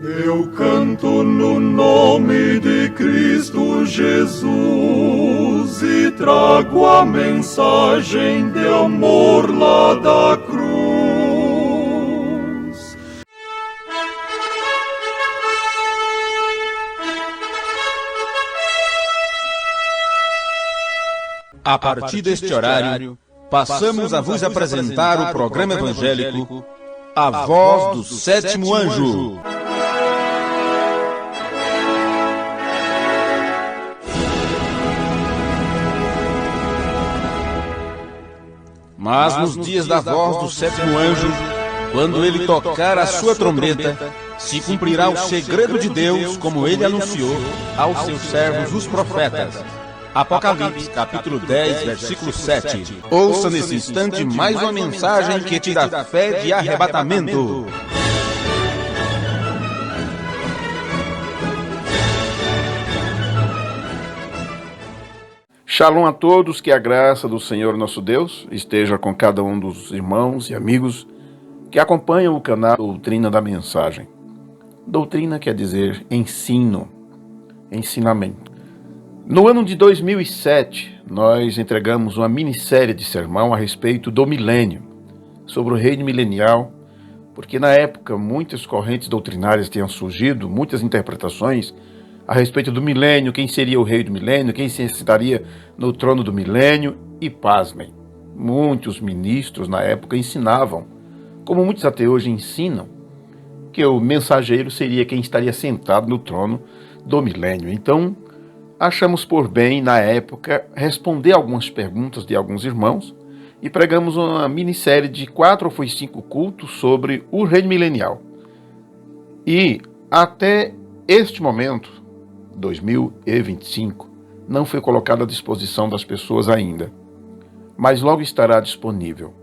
Eu canto no nome de Cristo Jesus e trago a mensagem de amor lá da cruz. A partir deste horário, passamos a vos apresentar o programa evangélico A Voz do Sétimo Anjo. Mas nos dias da voz do sétimo anjo, quando ele tocar a sua trombeta, se cumprirá o segredo de Deus, como ele anunciou aos seus servos os profetas. Apocalipse, capítulo 10, versículo 7. Ouça nesse instante mais uma mensagem que te dá fé de arrebatamento. Shalom a todos, que a graça do Senhor nosso Deus esteja com cada um dos irmãos e amigos que acompanham o canal Doutrina da Mensagem. Doutrina quer dizer ensino, ensinamento. No ano de 2007, nós entregamos uma minissérie de sermão a respeito do milênio, sobre o reino milenial, porque na época muitas correntes doutrinárias tinham surgido, muitas interpretações a respeito do milênio, quem seria o rei do milênio, quem se sentaria no trono do milênio, e pasmem, muitos ministros na época ensinavam, como muitos até hoje ensinam, que o mensageiro seria quem estaria sentado no trono do milênio. Então, achamos por bem, na época, responder algumas perguntas de alguns irmãos e pregamos uma minissérie de 4 ou 5 cultos sobre o reino milenial. E até este momento, 2025, não foi colocado à disposição das pessoas ainda, mas logo estará disponível,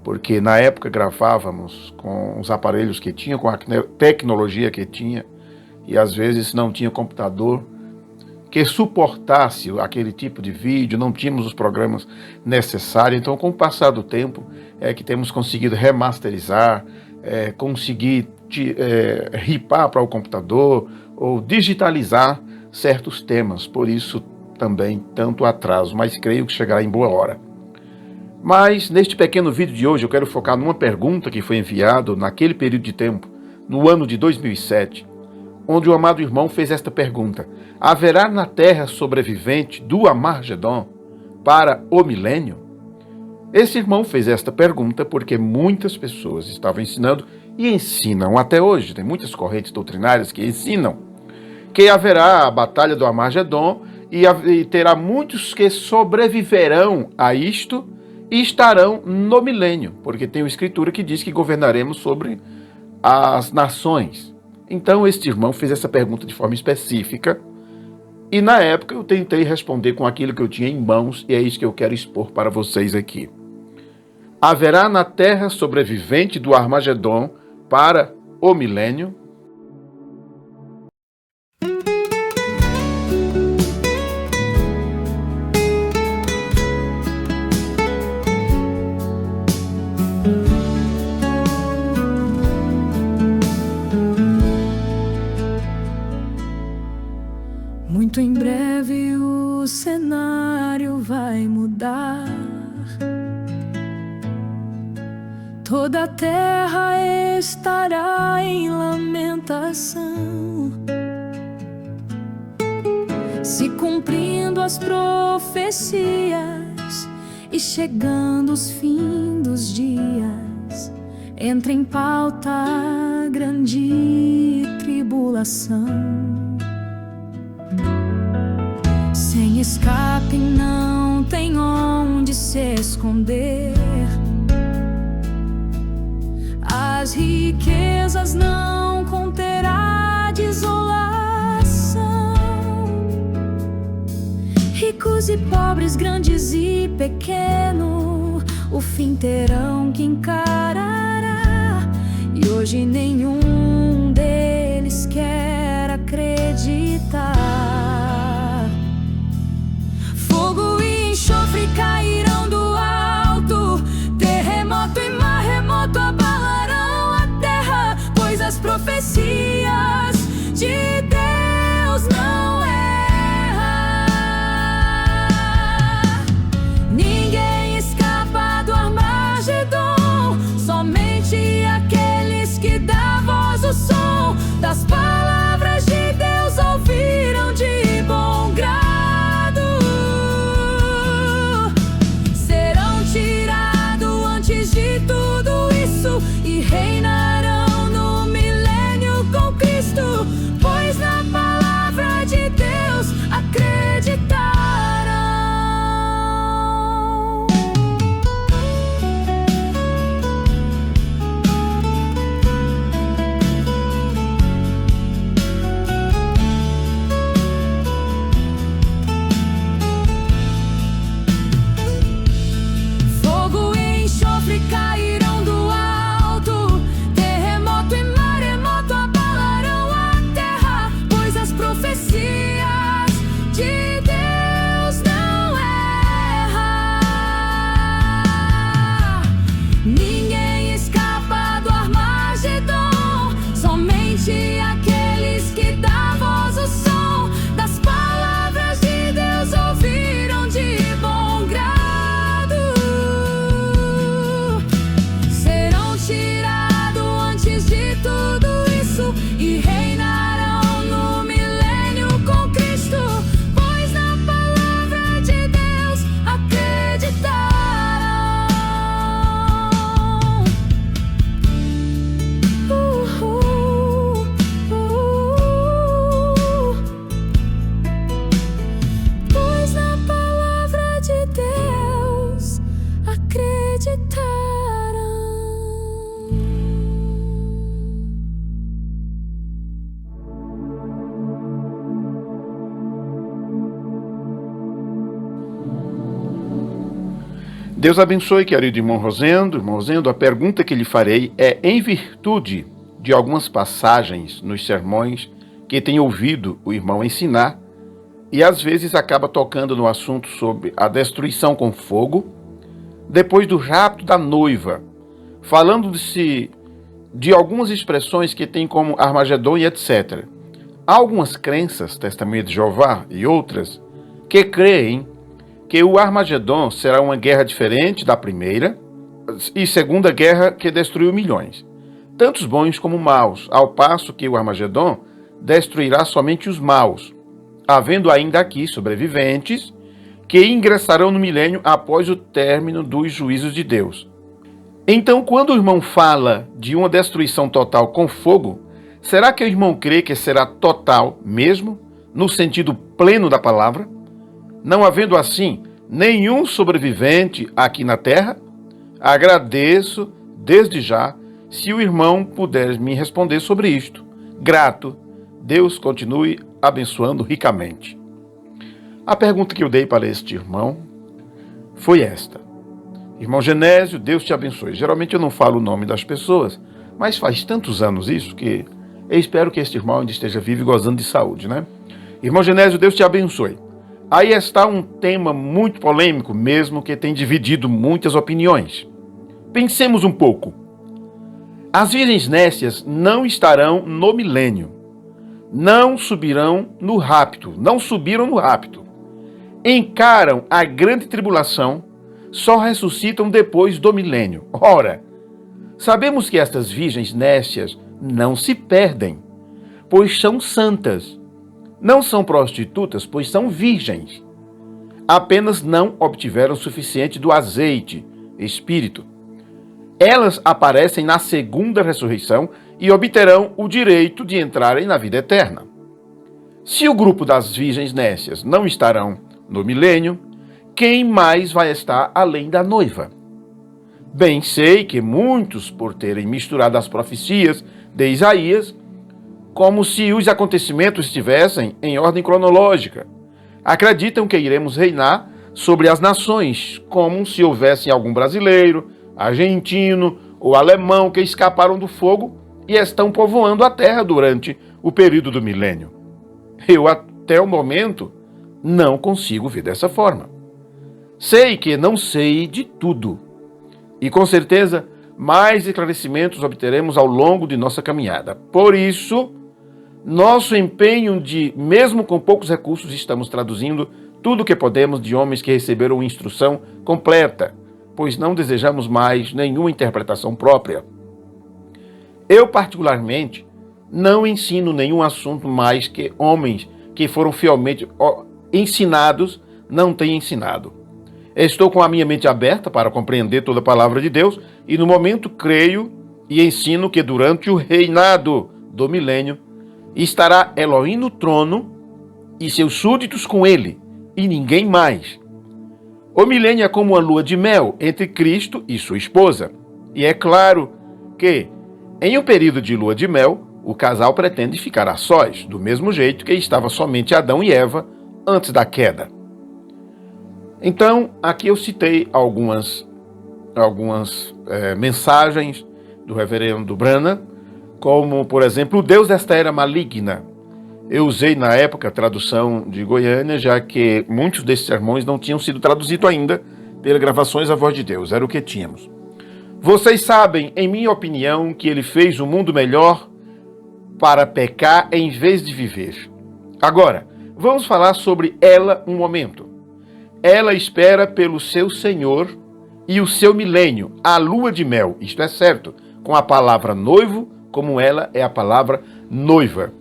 porque na época gravávamos com os aparelhos que tinha, com a tecnologia que tinha, e às vezes não tinha computador que suportasse aquele tipo de vídeo, não tínhamos os programas necessários. Então, com o passar do tempo, é que temos conseguido remasterizar, conseguir ripar para o computador ou digitalizar certos temas. Por isso, também, tanto atraso, mas creio que chegará em boa hora. Mas, neste pequeno vídeo de hoje, eu quero focar numa pergunta que foi enviada naquele período de tempo, no ano de 2007, onde o amado irmão fez esta pergunta: haverá na terra sobrevivente do Armagedon para o milênio? Esse irmão fez esta pergunta porque muitas pessoas estavam ensinando e ensinam até hoje, tem muitas correntes doutrinárias que ensinam que haverá a batalha do Armagedon e terá muitos que sobreviverão a isto e estarão no milênio, porque tem uma escritura que diz que governaremos sobre as nações. Então, este irmão fez essa pergunta de forma específica e, na época, eu tentei responder com aquilo que eu tinha em mãos e é isso que eu quero expor para vocês aqui. Haverá na terra sobrevivente do Armagedon para o milênio? Muito em breve o cenário vai mudar. Toda a terra estará em lamentação, se cumprindo as profecias e chegando os fins dos dias. Entra em pauta a grande tribulação. Sem escape, não tem onde se esconder. As riquezas não conterá desolação. Ricos e pobres, grandes e pequenos, o fim terão que encarar. E hoje nenhum deles quer acreditar. Fogo e enxofre cairão do alto, terremoto e maremoto abalarão a terra, pois as profecias Deus abençoe, querido irmão Rosendo. Irmão Rosendo, a pergunta que lhe farei é em virtude de algumas passagens nos sermões que tem ouvido o irmão ensinar e às vezes acaba tocando no assunto sobre a destruição com fogo, depois do rapto da noiva, falando-se de algumas expressões que tem como Armagedon e etc. Há algumas crenças, Testemunha de Jeová e outras, que creem que o Armagedon será uma guerra diferente da primeira e segunda guerra que destruiu milhões, tantos bons como maus, ao passo que o Armagedon destruirá somente os maus, havendo ainda aqui sobreviventes que ingressarão no milênio após o término dos juízos de Deus. Então, quando o irmão fala de uma destruição total com fogo, será que o irmão crê que será total mesmo, no sentido pleno da palavra? Não havendo assim nenhum sobrevivente aqui na terra? Agradeço desde já se o irmão puder me responder sobre isto. Grato. Deus continue abençoando ricamente. A pergunta que eu dei para este irmão foi esta. Irmão Genésio, Deus te abençoe. Geralmente eu não falo o nome das pessoas, mas faz tantos anos isso que eu espero que este irmão ainda esteja vivo e gozando de saúde, né? Irmão Genésio, Deus te abençoe. Aí está um tema muito polêmico mesmo, que tem dividido muitas opiniões. Pensemos um pouco. As virgens nécias não estarão no milênio. Não subiram no rapto. Não subiram no rapto. Encaram a grande tribulação, só ressuscitam depois do milênio. Ora, sabemos que estas virgens nécias não se perdem, pois são santas. Não são prostitutas, pois são virgens. Apenas não obtiveram o suficiente do azeite, espírito. Elas aparecem na segunda ressurreição e obterão o direito de entrarem na vida eterna. Se o grupo das virgens nécias não estarão no milênio, quem mais vai estar além da noiva? Bem sei que muitos, por terem misturado as profecias de Isaías, como se os acontecimentos estivessem em ordem cronológica, acreditam que iremos reinar sobre as nações, como se houvesse algum brasileiro, argentino ou alemão que escaparam do fogo e estão povoando a terra durante o período do milênio. Eu, até o momento, não consigo ver dessa forma. Sei que não sei de tudo. E, com certeza, mais esclarecimentos obteremos ao longo de nossa caminhada. Por isso, nosso empenho de, mesmo com poucos recursos, estamos traduzindo tudo o que podemos de homens que receberam instrução completa, pois não desejamos mais nenhuma interpretação própria. Eu, particularmente, não ensino nenhum assunto mais que homens que foram fielmente ensinados não têm ensinado. Estou com a minha mente aberta para compreender toda a palavra de Deus e, no momento, creio e ensino que durante o reinado do milênio estará Elohim no trono e seus súditos com ele, e ninguém mais. O milênio é como uma lua de mel entre Cristo e sua esposa. E é claro que, em um período de lua de mel, o casal pretende ficar a sós, do mesmo jeito que estava somente Adão e Eva antes da queda. Então, aqui eu citei algumas mensagens do reverendo Branham, como, por exemplo, o Deus desta era maligna. Eu usei na época a tradução de Goiânia, já que muitos desses sermões não tinham sido traduzidos ainda pelas gravações da Voz de Deus, era o que tínhamos. Vocês sabem, em minha opinião, que ele fez o mundo melhor para pecar em vez de viver. Agora, vamos falar sobre ela um momento. Ela espera pelo seu Senhor e o seu milênio, a lua de mel, isto é certo, com a palavra noivo, como ela é a palavra noiva.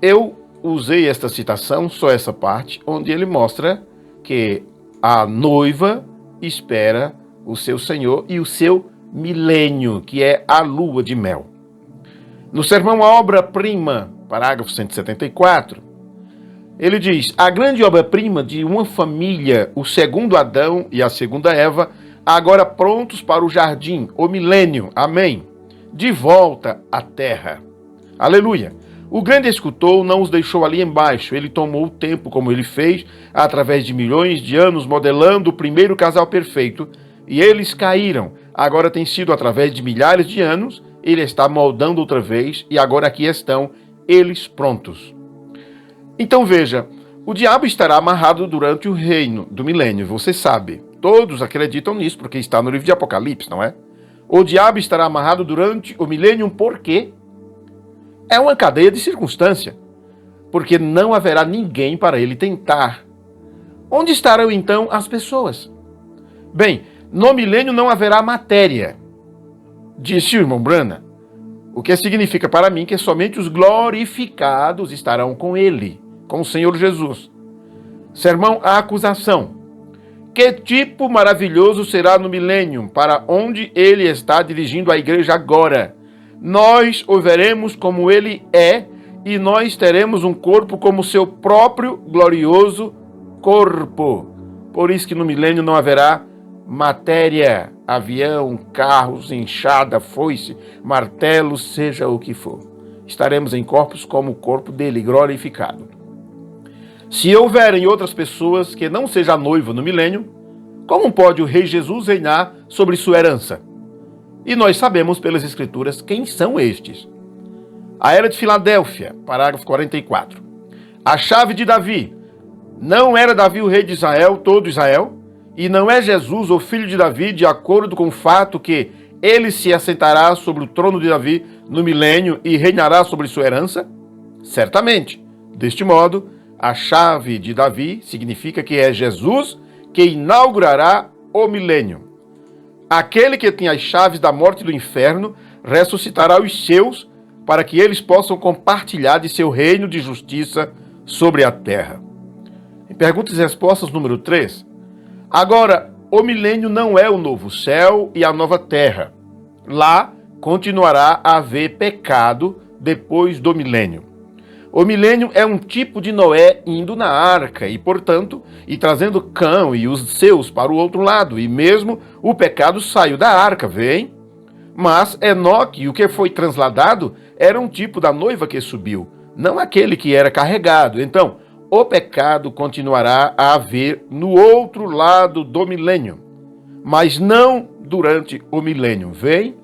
Eu usei esta citação, só essa parte, onde ele mostra que a noiva espera o seu Senhor e o seu milênio, que é a lua de mel. No sermão A Obra-Prima, parágrafo 174, ele diz: a grande obra-prima de uma família, o segundo Adão e a segunda Eva, agora prontos para o jardim, o milênio, amém, de volta à terra. Aleluia! O grande escultor não os deixou ali embaixo, ele tomou o tempo como ele fez, através de milhões de anos, modelando o primeiro casal perfeito, e eles caíram. Agora tem sido através de milhares de anos, ele está moldando outra vez, e agora aqui estão eles prontos. Então veja, o diabo estará amarrado durante o reino do milênio, você sabe. Todos acreditam nisso, porque está no livro de Apocalipse, não é? O diabo estará amarrado durante o milênio, por quê? É uma cadeia de circunstância, porque não haverá ninguém para ele tentar. Onde estarão então as pessoas? Bem, no milênio não haverá matéria, disse o irmão Branham, o que significa para mim que somente os glorificados estarão com ele, com o Senhor Jesus. Sermão à acusação. Que tipo maravilhoso será no milênio, para onde ele está dirigindo a igreja agora? Nós o veremos como ele é, e nós teremos um corpo como seu próprio glorioso corpo. Por isso que no milênio não haverá matéria, avião, carros, enxada, foice, martelo, seja o que for. Estaremos em corpos como o corpo dele, glorificado. Se houverem outras pessoas que não seja a noiva no milênio, como pode o rei Jesus reinar sobre sua herança? E nós sabemos pelas escrituras quem são estes. A era de Filadélfia, parágrafo 44. A chave de Davi. Não era Davi o rei de Israel, todo Israel? E não é Jesus o filho de Davi, de acordo com o fato que ele se assentará sobre o trono de Davi no milênio e reinará sobre sua herança? Certamente. Deste modo, a chave de Davi significa que é Jesus que inaugurará o milênio. Aquele que tem as chaves da morte e do inferno ressuscitará os seus para que eles possam compartilhar de seu reino de justiça sobre a terra. Em perguntas e respostas número 3. Agora, o milênio não é o novo céu e a nova terra. Lá continuará a haver pecado depois do milênio. O milênio é um tipo de Noé indo na arca e, portanto, trazendo Cão e os seus para o outro lado. E mesmo o pecado saiu da arca, veem? Mas Enoque, o que foi transladado, era um tipo da noiva que subiu, não aquele que era carregado. Então, o pecado continuará a haver no outro lado do milênio, mas não durante o milênio, veem?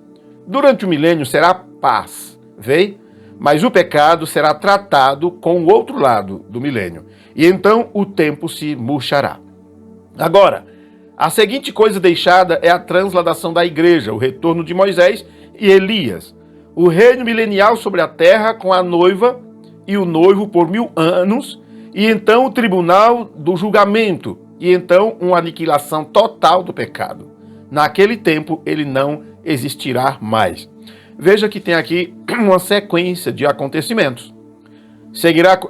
Durante o milênio será paz, veem? Mas o pecado será tratado com o outro lado do milênio. E então o tempo se murchará. Agora, a seguinte coisa deixada é a transladação da igreja, o retorno de Moisés e Elias. O reino milenial sobre a terra com a noiva e o noivo por 1000 anos. E então o tribunal do julgamento. E então uma aniquilação total do pecado. Naquele tempo ele não existirá mais. Veja que tem aqui uma sequência de acontecimentos. Seguirá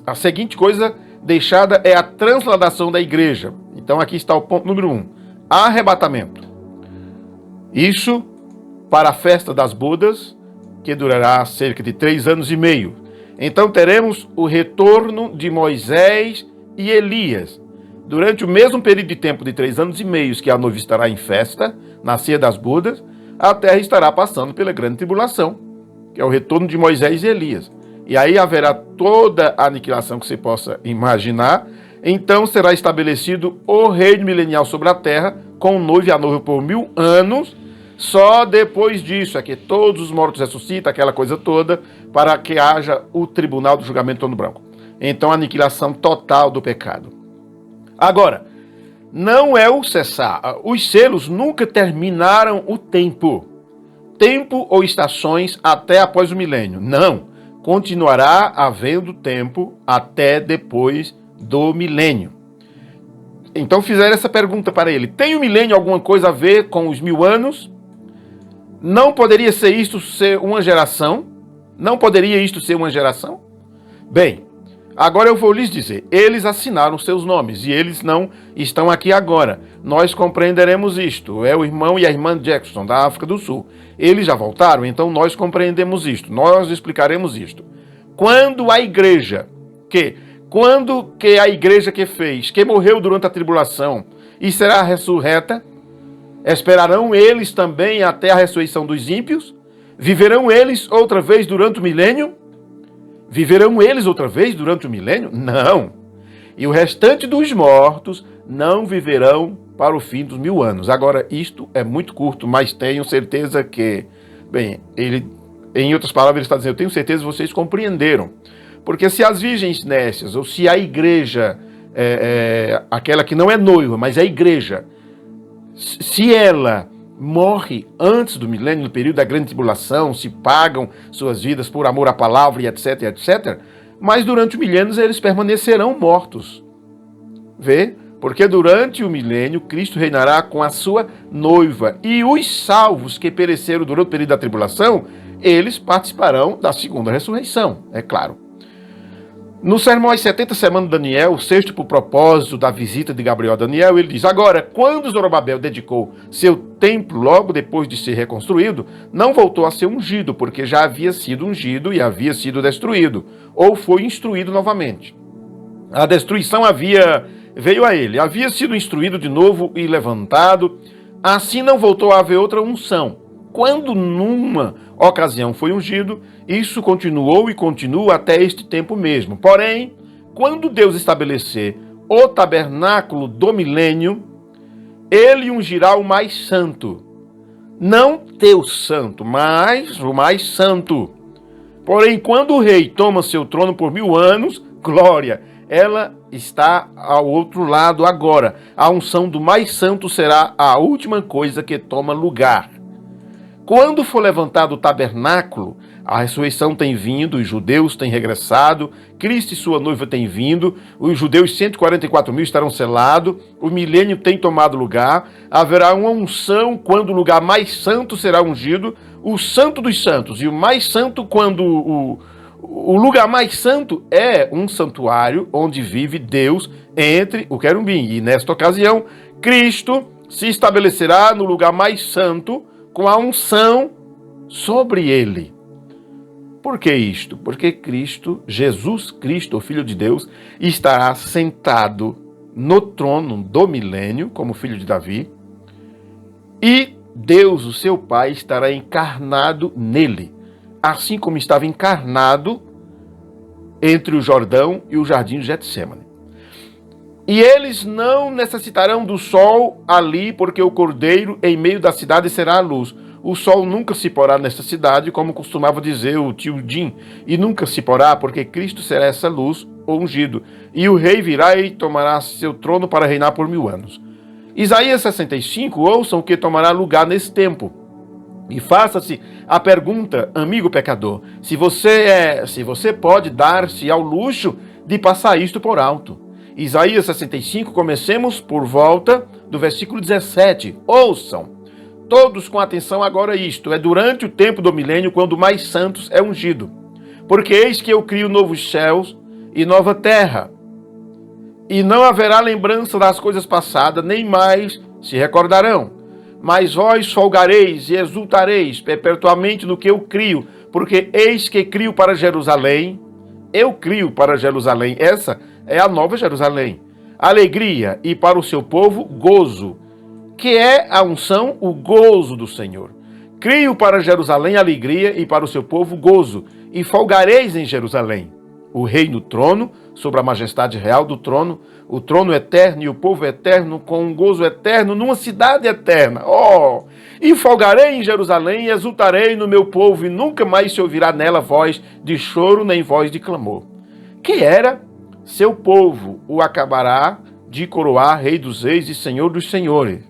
a seguinte coisa deixada é a transladação da igreja. Então aqui está o ponto número 1. Arrebatamento. Isso para a festa das bodas, que durará cerca de 3 anos e meio. Então teremos o retorno de Moisés e Elias. Durante o mesmo período de tempo de 3 anos e meio que a noiva estará em festa, na ceia das bodas, a terra estará passando pela grande tribulação, que é o retorno de Moisés e Elias. E aí haverá toda a aniquilação que você possa imaginar. Então será estabelecido o reino milenial sobre a terra, com o noivo e a noiva por 1000 anos. Só depois disso é que todos os mortos ressuscitam, aquela coisa toda, para que haja o tribunal do julgamento trono branco. Então a aniquilação total do pecado. Agora, não é o cessar. Os selos nunca terminaram o tempo. Tempo ou estações até após o milênio. Não. Continuará havendo tempo até depois do milênio. Então fizeram essa pergunta para ele. Tem o milênio alguma coisa a ver com os 1000 anos? Não poderia ser isto ser uma geração? Não poderia isto ser uma geração? Bem, agora eu vou lhes dizer, eles assinaram seus nomes e eles não estão aqui agora. Nós compreenderemos isto. É o irmão e a irmã Jackson, da África do Sul. Eles já voltaram, então nós compreendemos isto. Nós explicaremos isto. Quando a igreja que fez, que morreu durante a tribulação e será ressurreta, esperarão eles também até a ressurreição dos ímpios? Viverão eles outra vez durante o milênio? Viverão eles outra vez durante o milênio? Não. e o restante dos mortos não viverão para o fim dos 1000 anos. Agora, isto é muito curto, mas tenho certeza que, bem, ele, em outras palavras, ele está dizendo, eu tenho certeza que vocês compreenderam. Porque se as virgens nécias, ou se a igreja, aquela que não é noiva, mas é a igreja, se ela morre antes do milênio, no período da grande tribulação, se pagam suas vidas por amor à palavra e etc, etc, mas durante o milênio eles permanecerão mortos. Vê? Porque durante o milênio Cristo reinará com a sua noiva, e os salvos que pereceram durante o período da tribulação, eles participarão da segunda ressurreição, é claro. No sermão às 70 semanas de Daniel, o sexto por propósito da visita de Gabriel a Daniel, ele diz, agora, quando Zorobabel dedicou seu templo logo depois de ser reconstruído, não voltou a ser ungido, porque já havia sido ungido e havia sido destruído, ou foi instruído novamente. A destruição veio a ele, havia sido instruído de novo e levantado, assim não voltou a haver outra unção. Quando numa ocasião foi ungido, isso continuou e continua até este tempo mesmo. Porém, quando Deus estabelecer o tabernáculo do milênio, ele ungirá o mais santo. Não teu santo, mas o mais santo. Porém, quando o rei toma seu trono por 1000 anos, glória, ela está ao outro lado agora. A unção do mais santo será a última coisa que toma lugar. Quando for levantado o tabernáculo, a ressurreição tem vindo, os judeus têm regressado, Cristo e sua noiva têm vindo, os judeus 144.000 estarão selados, o milênio tem tomado lugar, haverá uma unção quando o lugar mais santo será ungido, o santo dos santos, e o mais santo quando o lugar mais santo é um santuário onde vive Deus entre o querubim. E nesta ocasião, Cristo se estabelecerá no lugar mais santo, com a unção sobre ele. Por que isto? Porque Cristo, Jesus Cristo, o Filho de Deus, estará sentado no trono do milênio, como filho de Davi, e Deus, o seu Pai, estará encarnado nele, assim como estava encarnado entre o Jordão e o jardim de Getsêmani. E eles não necessitarão do sol ali, porque o cordeiro em meio da cidade será a luz. O sol nunca se porá nesta cidade, como costumava dizer o tio Jim, e nunca se porá, porque Cristo será essa luz, o ungido. E o rei virá e tomará seu trono para reinar por 1000 anos. Isaías 65, ouçam o que tomará lugar nesse tempo. E faça-se a pergunta, amigo pecador, se você pode dar-se ao luxo de passar isto por alto. Isaías 65, comecemos por volta do versículo 17. Ouçam, todos com atenção agora isto. É durante o tempo do milênio, quando o mais santos é ungido. Porque eis que eu crio novos céus e nova terra. E não haverá lembrança das coisas passadas, nem mais se recordarão. Mas vós folgareis e exultareis perpetuamente no que eu crio, porque eis que crio para Jerusalém. Eu crio para Jerusalém. Essa é a nova Jerusalém. Alegria, e para o seu povo gozo, que é a unção, o gozo do Senhor. Crio para Jerusalém alegria, e para o seu povo gozo, e folgareis em Jerusalém. O rei no trono, sobre a majestade real do trono, o trono eterno e o povo eterno, com um gozo eterno, numa cidade eterna. Oh! E folgarei em Jerusalém, e exultarei no meu povo, e nunca mais se ouvirá nela voz de choro, nem voz de clamor. Que era seu povo o acabará de coroar rei dos reis e senhor dos senhores.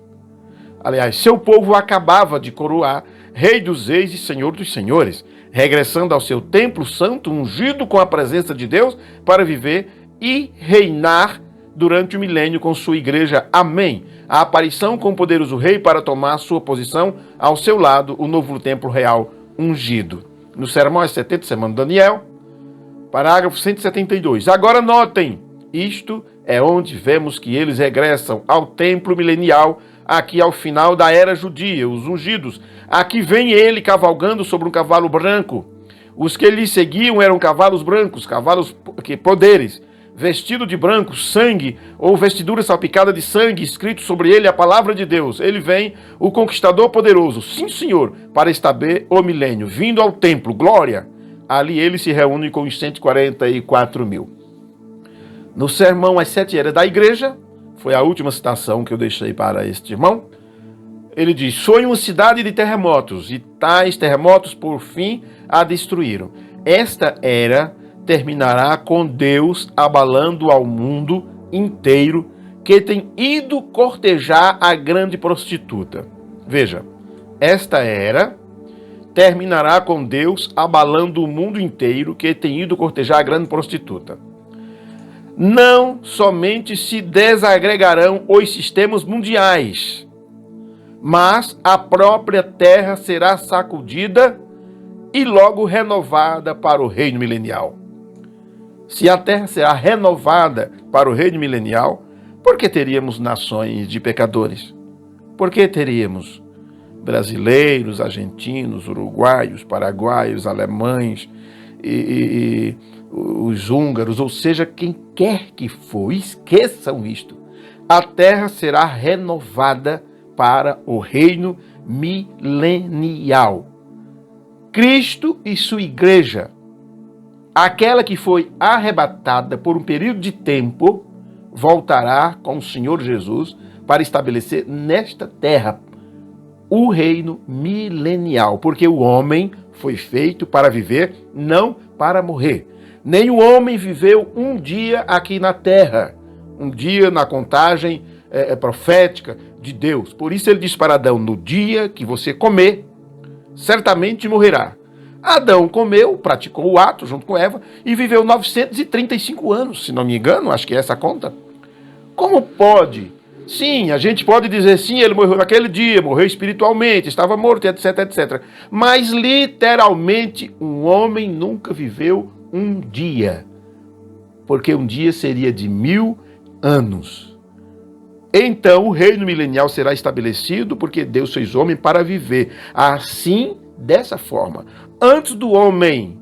Aliás, seu povo acabava de coroar rei dos reis e senhor dos senhores, regressando ao seu templo santo, ungido com a presença de Deus, para viver e reinar durante o milênio com sua igreja. Amém. A aparição com o poderoso rei para tomar sua posição ao seu lado, o novo templo real ungido. No sermão às 70 semanas de Daniel, parágrafo 172. Agora notem, isto é onde vemos que eles regressam ao templo milenial, aqui ao final da era judia, os ungidos. Aqui vem ele cavalgando sobre um cavalo branco. Os que lhe seguiam eram cavalos brancos, cavalos poderes, vestido de branco, sangue, ou vestidura salpicada de sangue, escrito sobre ele a palavra de Deus. Ele vem, o conquistador poderoso, sim senhor, para estabelecer o milênio, vindo ao templo, glória. Ali ele se reúne com os 144.000. No sermão As 7 Eras da Igreja, foi a última citação que eu deixei para este irmão, ele diz: foi uma cidade de terremotos, e tais terremotos por fim a destruíram. Esta era terminará com Deus abalando ao mundo inteiro que tem ido cortejar a grande prostituta. Veja, esta era terminará com Deus abalando o mundo inteiro que tem ido cortejar a grande prostituta. Não somente se desagregarão os sistemas mundiais, mas a própria terra será sacudida e logo renovada para o reino milenial. Se a terra será renovada para o reino milenial, por que teríamos nações de pecadores? Por que teríamos brasileiros, argentinos, uruguaios, paraguaios, alemães e os húngaros, ou seja, quem quer que for? Esqueçam isto. A terra será renovada para o reino milenial. Cristo e sua igreja, aquela que foi arrebatada por um período de tempo, voltará com o Senhor Jesus para estabelecer nesta terra o reino milenial, porque o homem foi feito para viver, não para morrer. Nem o homem viveu um dia aqui na terra, um dia na contagem profética de Deus. Por isso ele diz para Adão: no dia que você comer, certamente morrerá. Adão comeu, praticou o ato junto com Eva e viveu 935 anos, se não me engano, acho que é essa a conta. Como pode? Sim, a gente pode dizer sim, ele morreu naquele dia, morreu espiritualmente, estava morto, etc, etc. Mas literalmente um homem nunca viveu um dia, porque um dia seria de 1000 anos. Então o reino milenial será estabelecido porque Deus fez homem para viver assim, dessa forma. Antes do homem,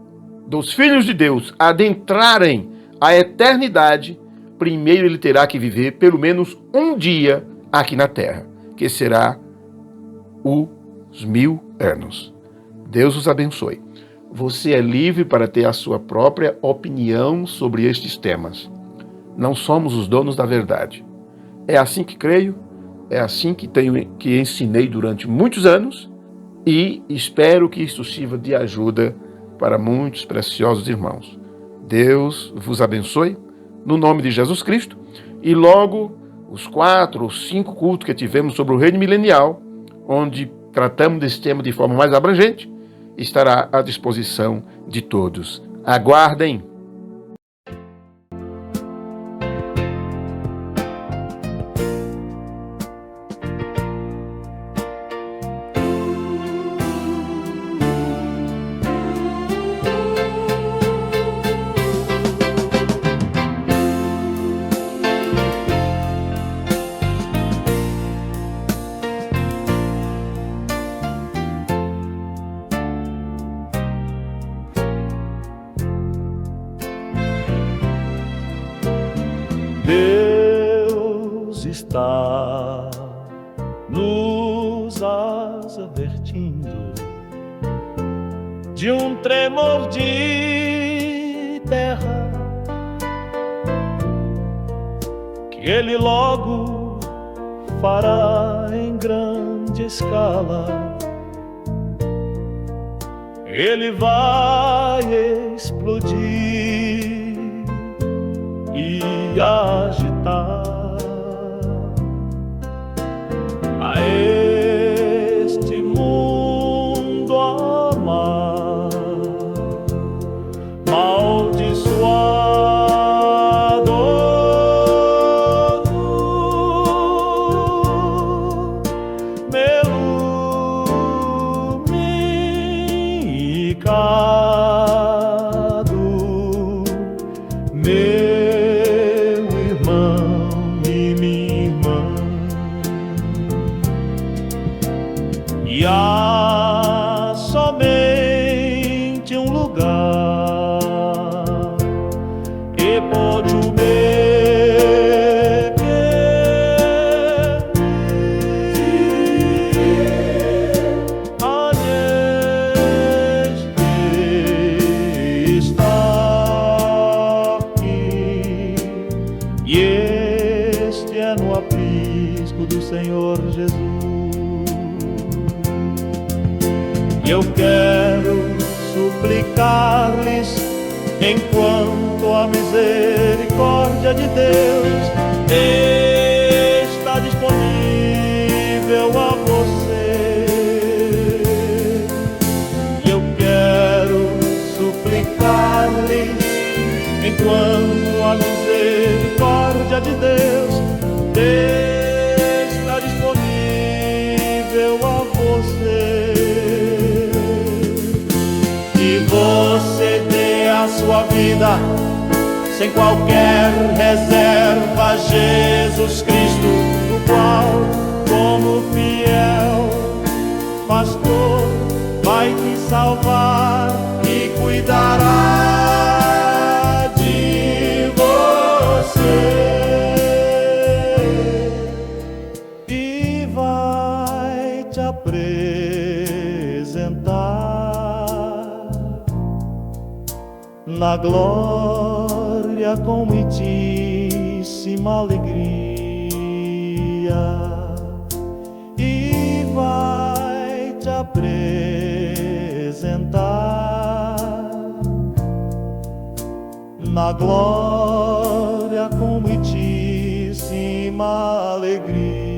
dos filhos de Deus, adentrarem a eternidade, primeiro ele terá que viver pelo menos um dia aqui na terra, que será os 1000 anos. Deus os abençoe. Você é livre para ter a sua própria opinião sobre estes temas. Não somos os donos da verdade. É assim que creio, é assim que ensinei durante muitos anos e espero que isso sirva de ajuda para muitos preciosos irmãos. Deus vos abençoe, no nome de Jesus Cristo, e logo os 4 ou 5 cultos que tivemos sobre o reino milenial, onde tratamos desse tema de forma mais abrangente, estará à disposição de todos. Aguardem! Deus está nos advertindo de um tremor de terra que Ele logo fará em grande escala. Ele vai explodir e agitar a este mundo amar, maldiçoado, melunicado, meu irmão e minha irmã. E há somente um lugar e pode o está aqui Senhor Jesus. E eu quero suplicar-lhes, enquanto a misericórdia de Deus está disponível a você. E eu quero suplicar-lhes, enquanto a misericórdia de Deus está disponível a você, que você dê a sua vida sem qualquer reserva a Jesus Cristo, o qual, como fiel pastor, vai te salvar e cuidará de você. E vai te apresentar na glória com muitíssima alegria. E vai te apresentar na glória com muitíssima alegria.